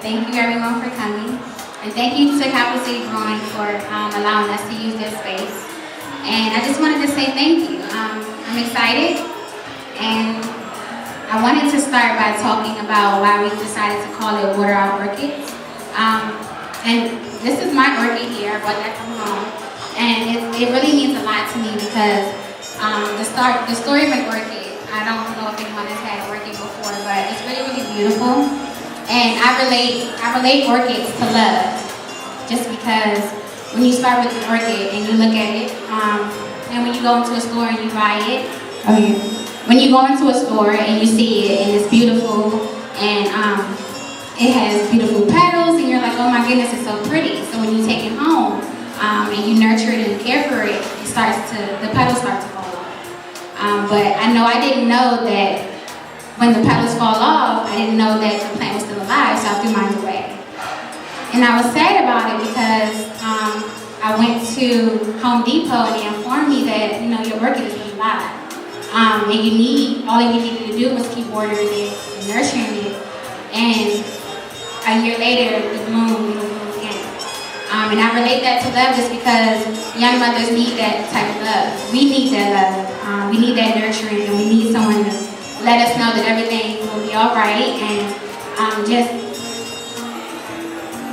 thank you everyone for coming. And thank you to Capital City Growing for allowing us to use this space. And I just wanted to say thank you. I'm excited, and I wanted to start by talking about why we decided to call it Water Out Orchids. And this is my orchid here. I brought that from home. And it really means a lot to me because the story of an orchid, I don't know if anyone has had an orchid before, but it's really, really beautiful. And I relate orchids to love, just because when you start with an orchid and you look at it, and when you go into a store and you buy it, when you go into a store and you see it and it's beautiful and it has beautiful petals and you're like, oh my goodness, it's so pretty. So when you take it home and you nurture it and you care for it, the petals start to fall off. But I know I didn't know that when the petals fall off, I didn't know that the plant was still alive, so I threw mine away. And I was sad about it because I went to Home Depot and they informed me that, your orchid is still alive. And all you needed to do was keep watering it and nurturing it. And a year later, the bloom again. And I relate that to love just because young mothers need that type of love. We need that love. We need that nurturing, and we need someone to let us know that everything will be all right, and just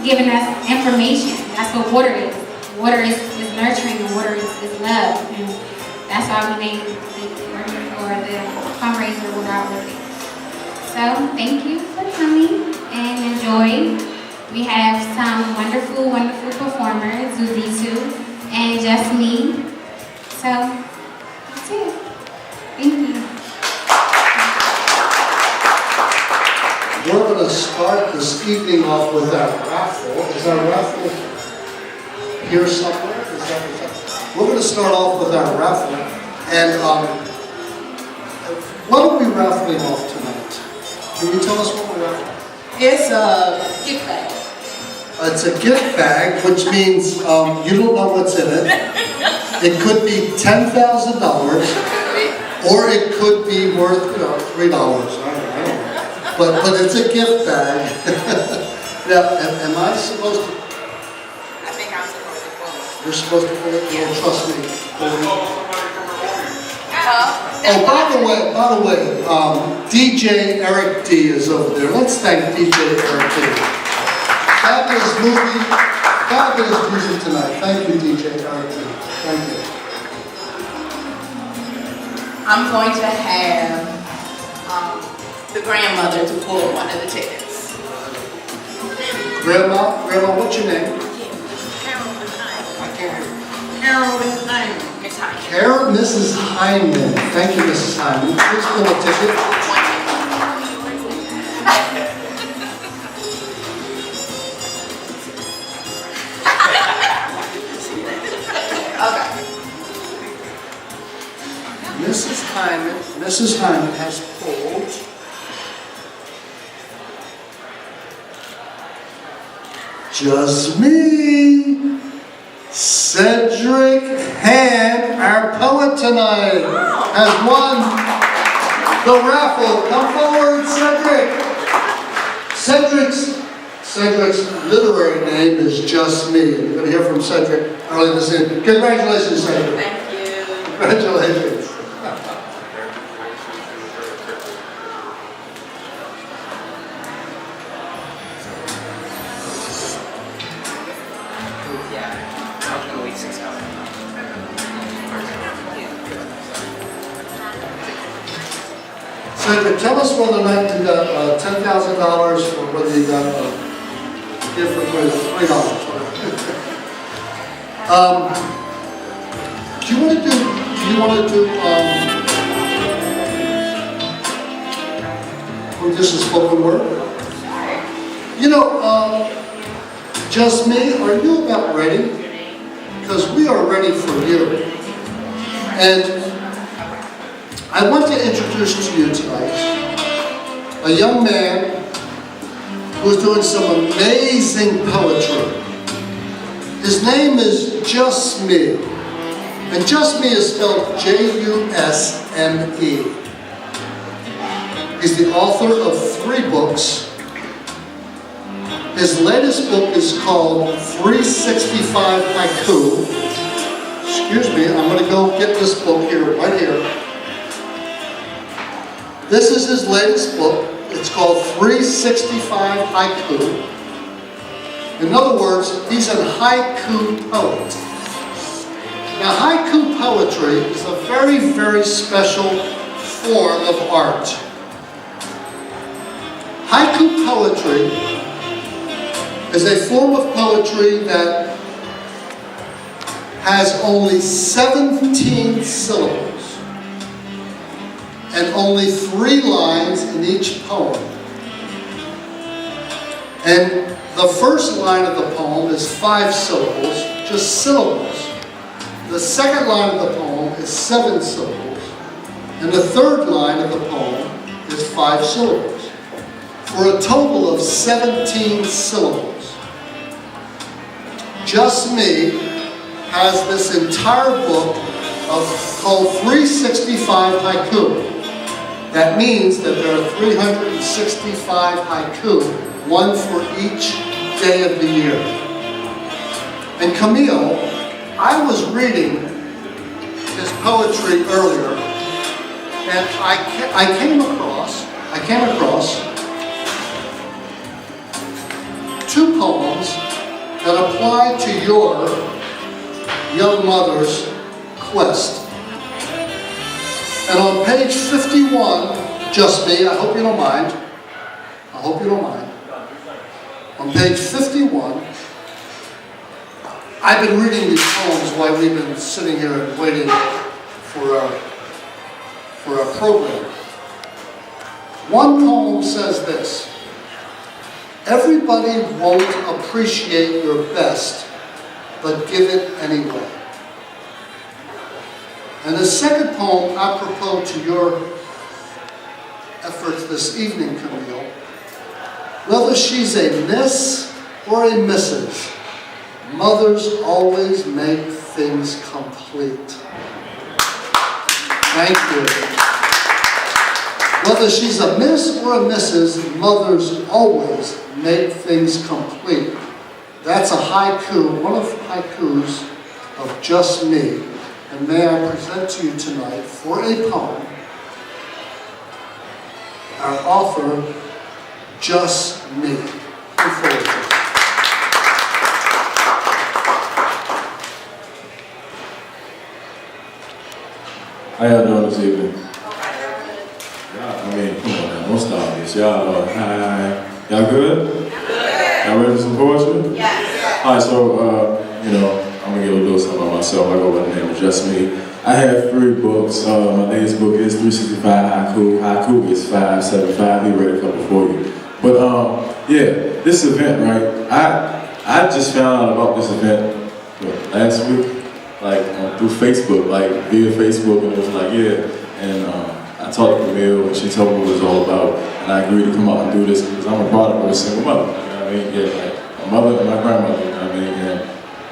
giving us information. That's what water is. Water is nurturing, and water is love. And that's why we named the fundraiser Water Out Orchid. So thank you for coming and enjoy. We have some wonderful, wonderful performers, Zuzitu and Just Me. So that's it. Thank you. We're going to start this evening off with our raffle. Is our raffle here somewhere? We're going to start off with our raffle. And what are we raffling off tonight? Can you tell us what we're raffling? It's a gift bag. It's a gift bag, which means you don't know what's in it. It could be $10,000, or it could be worth, $3. I don't know. But it's a gift bag. Now, am I supposed to? I think I'm supposed to pull it. You're supposed to pull it? You don't trust me. Oh, by the way, DJ Eric D is over there. Let's thank DJ Eric D. Fabulous music tonight. Thank you, DJ Eric D. Thank you. I'm going to have the grandmother to pull one of the tickets. Grandma, what's your name? Carol and Hyman. I can't hear you. Carol and Hyman. Miss Hyman. Carol, Mrs. Hyman. Thank you, Mrs. Hyman. Please pull a ticket. Okay. Mrs. Hyman has pulled Just Me. Cedric Hand, our poet tonight, has won the raffle. Come forward, Cedric. Cedric's literary name is Just Me. You're going to hear from Cedric early this evening. Congratulations, Cedric. Thank you. Congratulations. Cedric, tell us whether or not you got $10,000 or whether you got a gift of $3. Do you want to do, this is spoken word? Just Me, are you about ready? Because we are ready for you. And I want to introduce to you tonight a young man who's doing some amazing poetry. His name is Just Me. And Just Me is spelled J-U-S-M-E. He's the author of 3 books. His latest book is called 365 Haiku. Excuse me, I'm going to go get this book here, right here. This is his latest book. It's called 365 Haiku. In other words, he's a haiku poet. Now, haiku poetry is a very, very special form of art. Haiku poetry is a form of poetry that has only 17 syllables and only 3 lines in each poem. And the first line of the poem is 5 syllables, just syllables. The second line of the poem is 7 syllables. And the third line of the poem is 5 syllables. For a total of 17 syllables. Just Me has this entire book called 365 Haiku. That means that there are 365 haiku, one for each day of the year. And Camille, I was reading his poetry earlier, and I came across 2 poems that apply to your young mother's quest. And on page 51, Just Me, I hope you don't mind. On page 51, I've been reading these poems while we've been sitting here and waiting for our program. One poem says this: everybody won't appreciate your best, but give it anyway. And the second poem, apropos to your efforts this evening, Camille, whether she's a Miss or a Mrs., mothers always make things complete. Thank you. Whether she's a Miss or a Mrs., mothers always make things complete. That's a haiku, one of the haikus of Just Me. And may I present to you tonight, for a poem, our author, Just Me. Come forward, please. How y'all doing this evening? I mean, come on now, don't stop this. Y'all, hi. Y'all good? Y'all ready for some poetry? Yes. Alright, so, I'm gonna give a little something about myself. I go by the name of Just Me. I have 3 books. My latest book is 365 Haiku. Haiku is 575. He read a couple for you. But, this event, right? I just found out about this event last week, through Facebook, via Facebook, and it was and I talked to Camille, and she told me what it was all about, and I agreed to come out and do this because I'm a product of a single mother. You know what I mean? Yeah, my mother and my grandmother. You know what I mean? And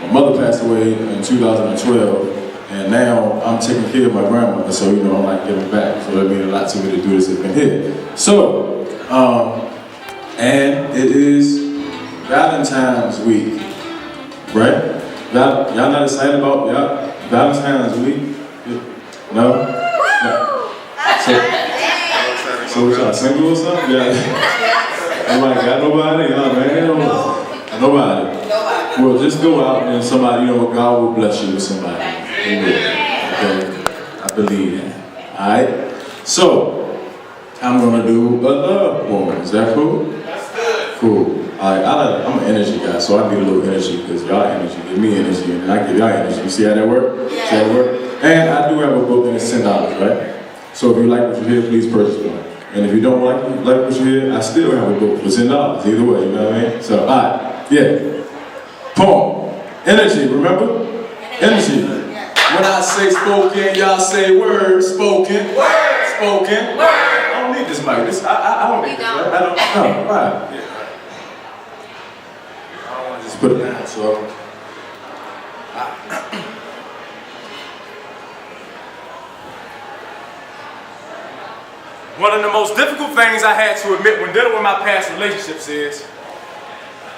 my mother passed away in 2012, and now I'm taking care of my grandmother, so I'm giving back. So it means a lot to me to do this event here. So, and it is Valentine's week, right? Y'all not excited about Valentine's week? No? So what y'all, single or something? Yeah. Everybody got nobody? Y'all man? Nobody. Well, just go out and somebody, God will bless you with somebody. Okay? I believe that. Alright? So, I'm gonna do a love poem. Is that cool? That's good. Cool. Alright, I'm an energy guy, so I need a little energy because y'all energy give me energy and I give y'all energy. You see how that work? Yeah. See how that work? And I do have a book and it's $10, right? So if you like what you hear, please purchase one. And if you don't like what you hear, I still have a book for $10. Either way, you know what I mean? So, alright, yeah. Poem. Energy, remember? Energy. When I say spoken, y'all say word. Spoken. Word. Spoken. Word. I don't need this mic. I don't need this. Right? I don't. No, right. Yeah. I don't want to just put it down. So. One of the most difficult things I had to admit when dealing with my past relationships is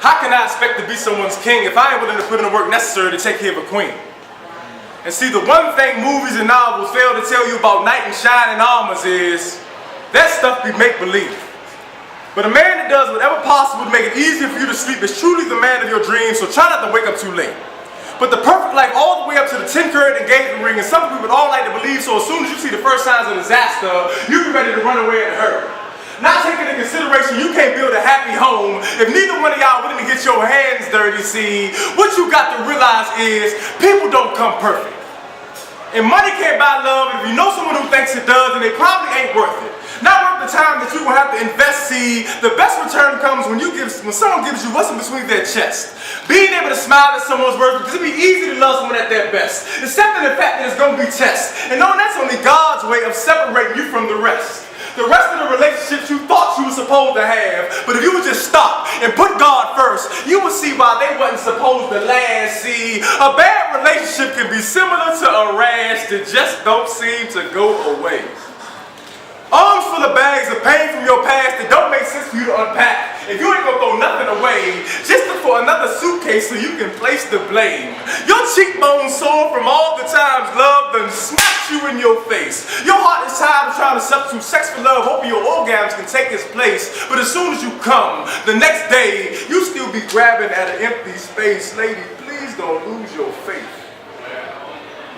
How can I expect to be someone's king if I ain't willing to put in the work necessary to take care of a queen? And see, the one thing movies and novels fail to tell you about knight in shining armors is that stuff be make-believe. But a man that does whatever possible to make it easier for you to sleep is truly the man of your dreams, so try not to wake up too late. But the perfect life all the way up to the 10-carat engagement ring, and some people would all like to believe, so as soon as you see the first signs of disaster, you be ready to run away in a hurry. Not taking into consideration you can't build a happy home if neither one of y'all willing to get your hands dirty. See, what you got to realize is people don't come perfect. And money can't buy love, and if you know someone who thinks it does, then they probably ain't worth it. Not worth the time that you will have to invest. See, the best return comes when someone gives you what's in between their chest. Being able to smile at someone's worth, because it'd be easy to love someone at their best. Accepting the fact that it's going to be tests. And knowing that's only God's way of separating you from the rest. The rest of the relationships you thought you were supposed to have, but if you would just stop and put God first, you would see why they wasn't supposed to last. See, a bad relationship can be similar to a rash that just don't seem to go away. Arms full of bags of pain from your past that don't make sense for you to unpack. If you ain't gonna throw nothing away, just look for another suitcase so you can place the blame. Your cheekbones sore from all the times love done smacked you in your face. Your heart is tired of trying to substitute sex for love, hoping your orgasms can take its place. But as soon as you come, the next day, you still be grabbing at an empty space. Lady, please don't lose your faith.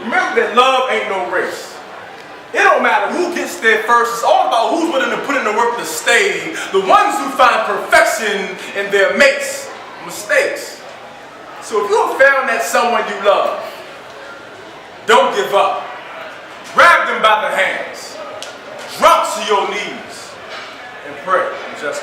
Remember that love ain't no race. It don't matter who gets there first, it's all about who's willing to put in the work to stay. The ones who find perfection in their mates' mistakes. So if you have found that someone you love, don't give up. Grab them by the hands, drop to your knees, and pray. Just